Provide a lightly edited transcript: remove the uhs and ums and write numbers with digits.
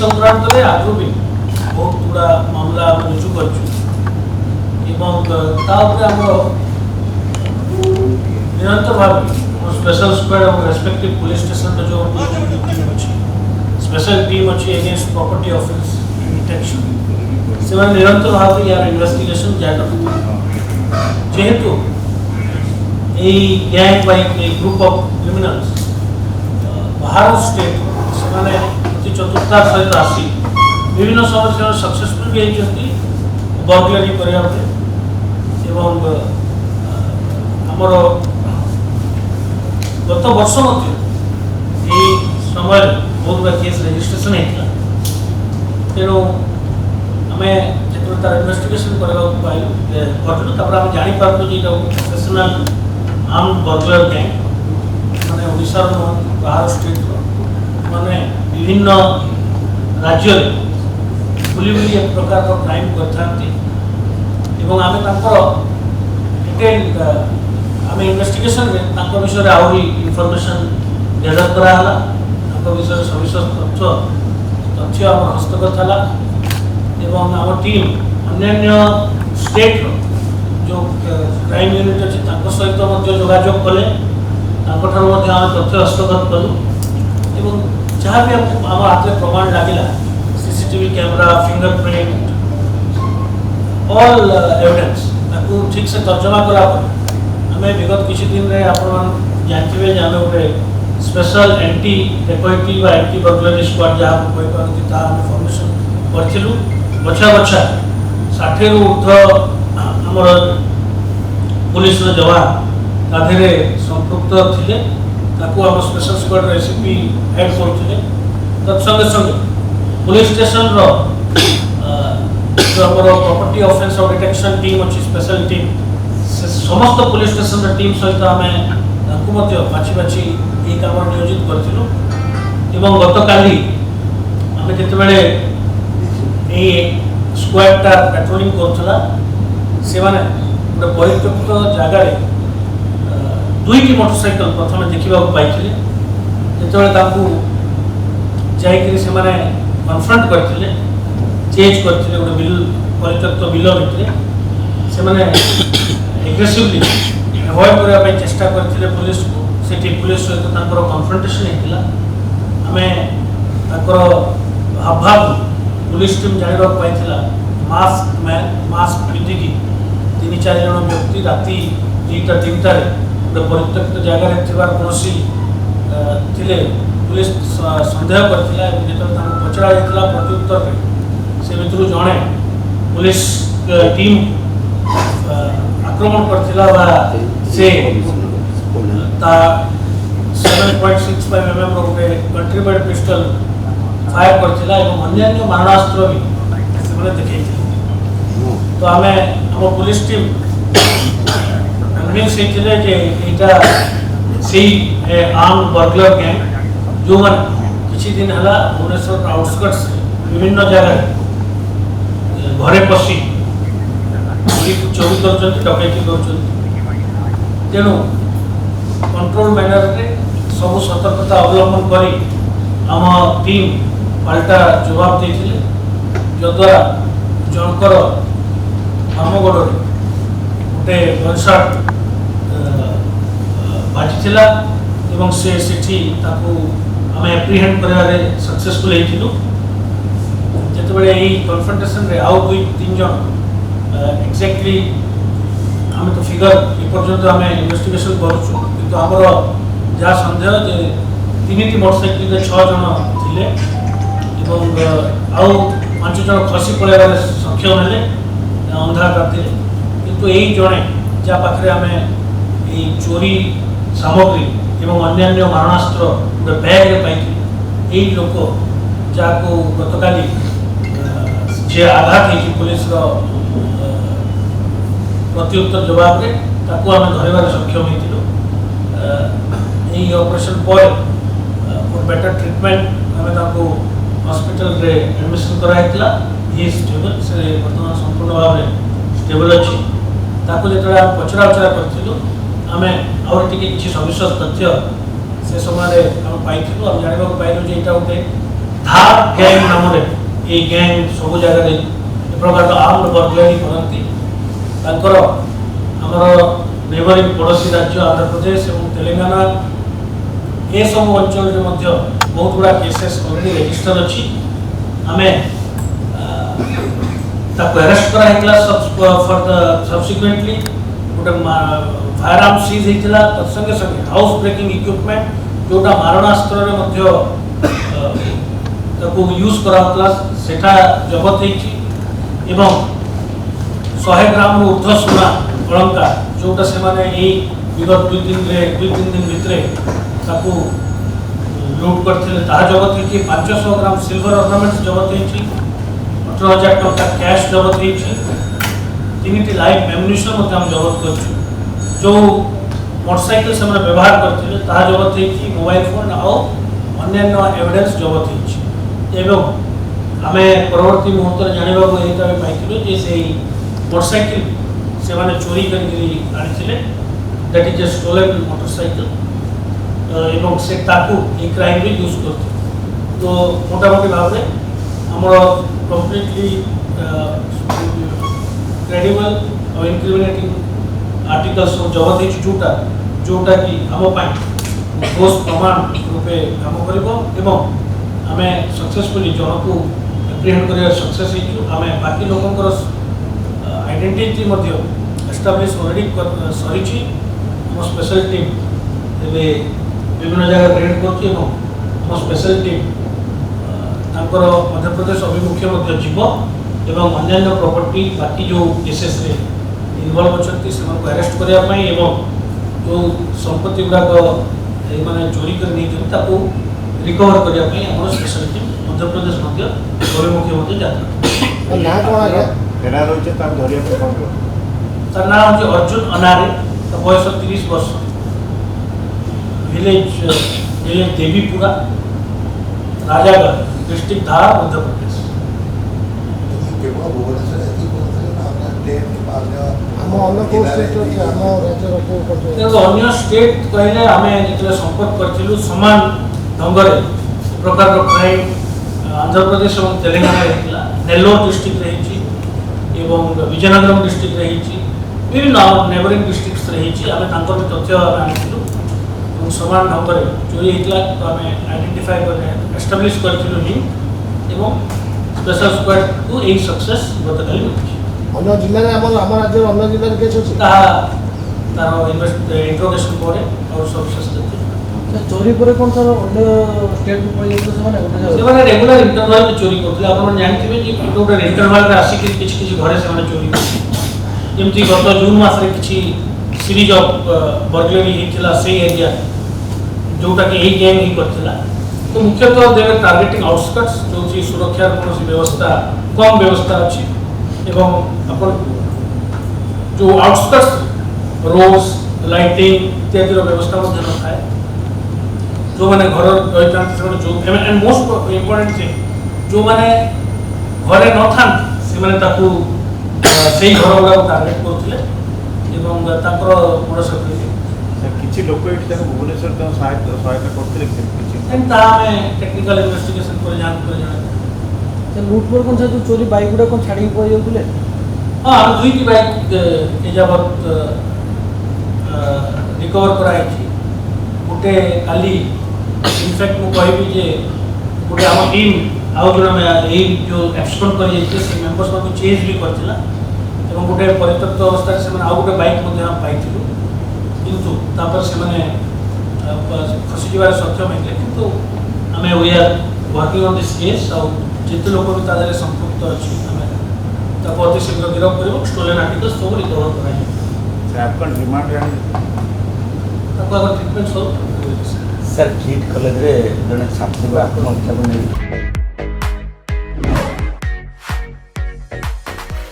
संक्रांत में आगु भी बहुत गुड़ा मामला रुजु कर निरंतर भाव स्पेशल स्क्वाड और रेस्पेक्टिव पुलिस स्टेशन जो टीम अच्छी स्पेशल टीम अच्छी अगेंस्ट प्रॉपर्टी ऑफेंस डिटेक्शन से निरंतर भाव यार इन्वेस्टिगेशन जारी रखते जेहेतु gang bike group of criminals बाहर स्टेट से चतुर्था सहित आसी विभिन्न समस्या सक्सेसफुल भी होती बर्गलारी करने आमर गत वर्ष मध्य समय बहुत गुड़ा केस रेजिस्ट्रेशन होता तेणु आम जो तार इन्वेस्टिगेशन करने करूँ आम जापर प्रोफेशनल आर्म बर्गलर गैंग माने ओडिशा बाहर स्टेट माने विभिन्न राज्य बुली बुली एक प्रकार क्राइम करते आम आम इन्वेस्टिगेशन विषय आहरी इनफर्मेशन गैदर कराला विषय सविशेष तथ्य आम हस्तगत है आम टीम अन्य स्टेट जो क्राइम यूनिट अच्छी सहित जोगाजोग कले तथ्य हस्तगत कलु जहाँ भी आम हाथ में प्रमाण लगे CCTV camera fingerprint all evidence ठीक से तर्जमा करा आम विगत किसी दिन में आप जानते हैं आम गोटे स्पेशल एंटी डेकैती व एंटी बर्गलरी स्क्वाड जहाँ फॉर्मेशन करूँ बछा बछा 60 रु ऊर्ध आमर पुलिस जवान ताधे संपृक्त थे आम स्पेशल स्क्वाड एसीपी हेड करते तत्संगे संगे पुलिस स्टेशन जो आम प्रॉपर्टी ऑफेंस और डिटेक्शन टीम अच्छी स्पेशल टीम से समस्त पुलिस स्टेशन टीम सहित आम बाछी बाछी ये कम नियोजित करूँ गत काली आम जिते स्क्वाडटा पेट्रोलिंग करूला से गोटे परित्यक्त जगार दुईटी मोटरसाइकेल प्रथम देखा पाई जो कन्फ्रंट करते चेज करते गोटे बिल परित्यक्त बिल भितर से एग्रेसिवली एवॉइड करने चेष्टा करते पुलिस को सेठी पुलिस सहित कन्फ्रंटेशन होता आम भाव भाव पुलिस टीम जाना पाई मास्क पिंधिकी 3-4 जन व्यक्ति राति 2टा 3टार गोटे परित्यक्त जगार कौन थे पुलिस सन्देह करता जो पचरा जाता प्रत्युत्तर से भर जड़े पुलिस टीम आक्रमण करता से 7.65 mm गोटे कंट्रीमेड पिस्टल फायर करता अन्य मारणास्त्र भी से देखा तो आम आम पुलिस टीम कन्विन्स होते से आर्म बर्गलर गैंग जो मैंने किसी दिन है भुवनेश्वर आउटस्कट्स विभिन्न जगह घरे पशि चोरी कर डकैती कर तेणु कंट्रोल मैनर रे सब सतर्कता अवलंबन करी आम टीम पाल्टा जवाब देते जद्वारा जनकर आमगढ़ गोटे गनशॉट बाजी से आम एप्रिहेंड कर सक्सेसफुल होती जिते यही कन्फ्रंटेशन रे आउ 2-3 जन एक्जाक्टली आम तो फिगर एपर्यंत आम इन्वेस्टिगेशन करूँ कि आमर जहाँ सन्देह जे 3टी मोटरसाइकेल 6 जन थे आउ 5 जन खसी पड़े सक्षम है अंधार राति किंतु यही जड़े जहाँ पाखे आम ये चोरी सामग्री एवं अन्य मारणास्त्र गोटे बैग पाई यही लोक जहाँ को गत काली जे आघात हो पुलिस प्रत्युत्तर जवाब रे ताकू आम धरबार सक्षम होती ऑपरेशन पर बेटर ट्रिटमेंट आम हॉस्पिटल रे एडमिशन कराइला स्टेबल से बर्तमान संपूर्ण भाव में स्टेबल अच्छी ताकू जो पचरा उचरा करूँ आम आउे किसी सविशेष तथ्य से समय आम पाई आम जानवा पाइलु जो यहाँ गोटे धार गैंग नाम ये गैंग सब जगह ए प्रकार आर्म्ड बर्गलारी करती आमर नेबरिंग पड़ोसी राज्य आंध्र प्रदेश और तेलंगाना ये सब अंचल बहुत गुड़ा केसेस ऑलरेडी रजिस्टर अच्छी आमे अरेस्ट कराइला फॉर द सब्सिक्वेंटली गोटे फायर आर्म सीज होता तत्संगे संगे हाउस ब्रेकिंग इक्विपमेंट जोटा मारणास्त्र यूज कराला सेठा जबत होती 100 ग्राम ऊर्ध सोना अलंकार जोटा से विगत 2-3 दिन भितर लुट करते जबत होती 500 ग्राम सिल्वर ऑर्नामेंट्स जबत होती 18,000 टଙ୍କା कैश जबत होती 3टी लाइव एम्युनिशन जबत कर जो मोटरसाइकिल से व्यवहार करते जबत होती मोबाइल फोन और अन्य एविडेंस जबत होती आम परवर्ती मुहूर्त जानवा पाई से मोटरसाइकिल से माने चोरी करते that is a stolen motorcycle एवं से क्राइम भी यूज करते तो मोटामोटी भाव में आमर कम्प्लीटली क्रेडिबल और इनक्रिमिनेटिंग आर्टिकल्स जबत होती जोटा कि आम ठोस प्रमाण रूपे काम कर आम सक्सेसफुली जन को एप्रिहेंड कर सक्सेस आम बाकी लोकंर आइडेंटिटी एस्टाब्लिश ऑलरेडी सरी स्पेशल टीम एवं विभिन्न जगह रेड कर स्पेशल टीम मध्य प्रदेश अभिमुखे जीव एवं अन्य प्रॉपर्टी बाकी जो केसेस इनवल्व अच्छा अरेस्ट करने जो संपत्ति गुड़ाक मैंने चोरी कर रिकवर करने स्पेशल टीम मध्य प्रदेश अभिमुखे जाता तार ना हूँ अर्जुन अनारे बयस 30 वर्ष विलेज देवीपुरा राजागढ़ डिस्ट्रिक्ट धार मध्य प्रदेश अन्य स्टेट कहले आम जो संपर्क करूँ सामान ढंग प्रकार क्राइम आंध्र प्रदेश और तेलंगाना नेल्लोर डिस्ट्रिक्ट एवं विजयनगरम डिस्ट्रिक्ट विभिन्न नेबरिंग डिस्ट्रिक्ट्स आम तथ्य आनी सामान ढंग चोरी होता तो आम आइडेंटिफाई कर एस्टाब्लिश करूँ स्पेशल स्क्वाड को यही सक्सेस गत काली अन्य जिले में आम राज्य अन्य जिले केस अच्छी तार इंट्रोगेशन पर और सक्सेस देते चोरी पर कौन सर अन्य स्टेट को रेगुलर इंटरवल में चोरी करते आप जानते कि गोटे इंटरवल में आसिक किसी घरे से चोरी जमी गत जून मसरे किसी सीरीज ऑफ बर्गलरी होता से एरिया जोटा कि यही गैंग ही करता तो मुख्यतः दे टार्गेटिंग आउटस्कट्स जो सुरक्षा कौन व्यवस्था कम व्यवस्था अच्छी एवं अपन जो आउटस्कट्स रोड्स लाइटिंग इत्यादि व्यवस्था न थाए जो मैंने घर रही जो एंड मोस्ट इम्पोर्टेंट थिंग जो मैंने घरे न था से घर गुड़ा टार्गेट करते बड़ सक्रिय किसी लोक भुवनेश्वर सहायता करते टेक्निकल इन्वेस्टिगेशन पर जान कर लुट पर कौन सा जो चोरी बाइक गुड़ा कौन छाड़ी पड़ जाते हाँ 2टी बाइक एजावत रिकवर कराई गोटे काली इनफैक्ट मुझे कहबी जे गोटे आम टीम आउ जो जो एब्सकॉन्ड कर मेम्बर्स को चेज भी करथिला एवं गोटे परित्यक्त अवस्था से आउ गोटे बाइक पाई किंतु तापर से खसीजार सक्षम होते किंतु आम we are working on this case और जिते लोक भी तादेह संपृक्त अच्छी आम अति शीघ्र गिरफ कर स्टोलन आर्टिकल्स सब रिकवर कर ट्रिटमेंट सर किट कॉलेज रे जने छात्री आत्महत्या